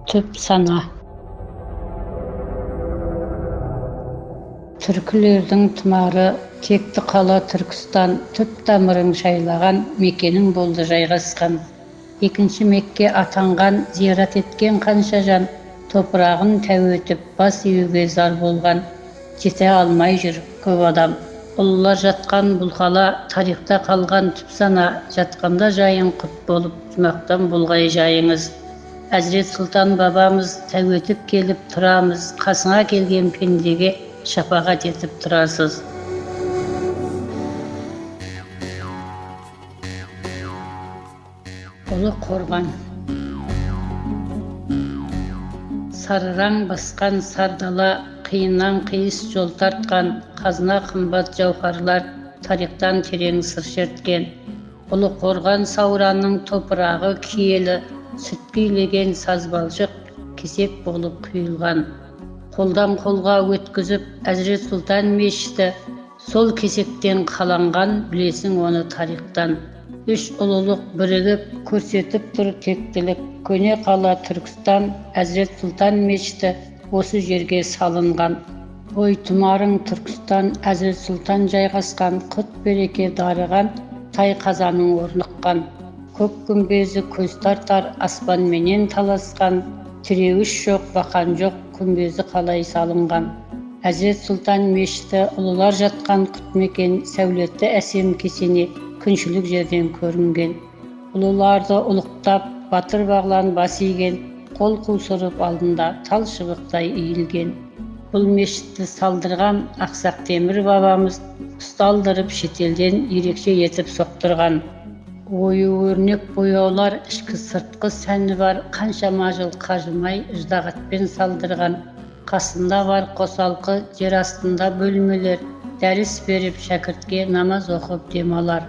Түп сана. Түркілердің тұмары, текті қала Түркістан, түп тамырың шайлаған, мекенің болды жайғасқан. Екінші Мекке атанған, зиярат еткен қанша жан, топырағын тәу етіп, бас июге зар болған. Жете алмай жүр көп адам. Ұлылар жатқан бұл қала, тарихта қалған түп сана, жатқанда жайың құт болып, жұмақтан болғай жайыңыз. Әзірет Сұлтан бабамыз тәу етіп келіп тұрамыз, қасыңа келген пендеге шапағат етіп тұрасыз. Ұлы Қорған. Сарыраң басқан сардала, қиыннан қиыс жол тартқан, қазына қымбат жауһарлар, тарихтан терең сыр шерткен. Ұлы Қорған Сауранның топырағы киелі, сүт күйлеген сазбалшық, кесек болып құйылған. Қолдан қолға өткізіп Әзірет Сұлтан мешіті, сол кесектен қаланған, білесің оны тарихтан. Үш ұлылық бірігіп, көрсетіп тұр тектілік, көне қала Түркістан, Әзірет Сұлтан мешіті осы жерге салынған. Ой тұмарың Түркістан, Әзірет Сұлтан жайғасқан, құт береке дарыған, тай қазаның орныққан. Көк күмбезі көз тартар, аспанменен таласқан, тіреуіш жоқ, бақан жоқ, күмбезі қалай салынған. Әзірет Сұлтан мешіті ұлылар жатқан құт мекен, сәулетті әсем кесене, күншілік жерден көрінген. Ұлыларды ұлықтап, батыр бағлан бас иген, қол қусырып алдында тал шыбықтай иілген. Бұл мешітті салдырған Ақсақ Темір бабамыз ұсталдырып шетелден ерекше етіп соқтырған. Ою-өрнек бояулар, ішкі сыртқы сәні бар, қаншама жыл қажымай ыждағатпен салдырған. Қасында бар қосалқы, жер астында бөлмелер, дәріс беріп шәкіртке намаз оқып демалар.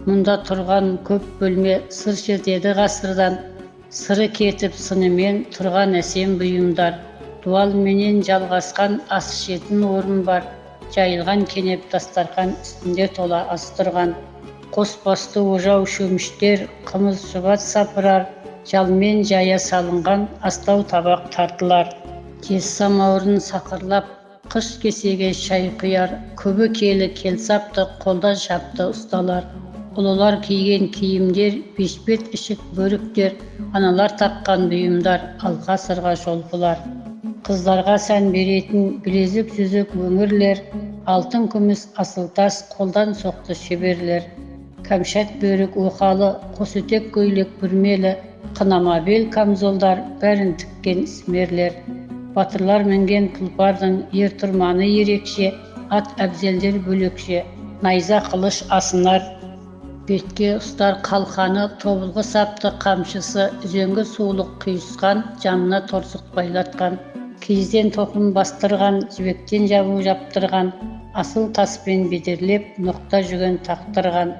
Мұнда тұрған көп бөлме сыр шертеді ғасырдан, сыры кетіп сынымен тұрған әсем бұйымдар. Дуалменен жалғасқан ас ішетін орын бар, жайылған кенеп дастархан үстінде тола ас тұрған. Қос басты ожау шөміштер, қымыз шұбат сапырар, жалмен жая салынған астау табақ тартылар. Жез самауырын сақырлап, қыш кесеге шай құяр, көбі келі келсапты, қолда шапты ұсталар. Ұлылар киген киімдер, бешбет ішік бөріктер, аналар таққан бұйымдар, алқа сырға шолпылар. Қыздарға сән беретін білезік жүзік өңірлер, алтын күміс асыл тас, қолдан соқты шеберлер. Кәмшат бөрік оқалы, қос өтек көйлек бүрмелі, қынама бел камзолдар, бәрін тіккен ісмерлер. Батырлар мінген тұлпардың ер тұрманы ерекше, ат әбзелдер бөлекше, найза қылыш асынар. Бетке ұстар қалқаны, тобылғы сапты қамшысы, үзеңгі суылық құйысқан, жанына торсық байлатқан. Киізден тоқым бастырған, жібектен жабу жаптырған, асыл таспен бедерлеп, ноқта жүген тақтырған.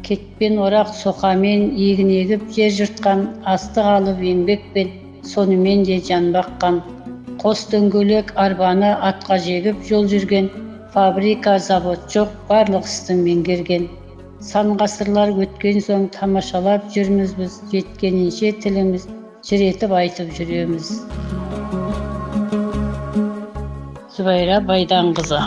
Кетпен орақ соқамен егін егіп жер жыртқан, астық алып еңбекпен, сонымен де жан баққан. Қос дөңгелек арбаны атқа жегіп жол жүрген, фабрика, завод жоқ, барлық істі меңгерген. Сан ғасырлар өткен соң тамашалап жүрміз біз, жеткенінше тіліміз, жыр етіп айтып жүреміз. Зүбайра Байданқызы.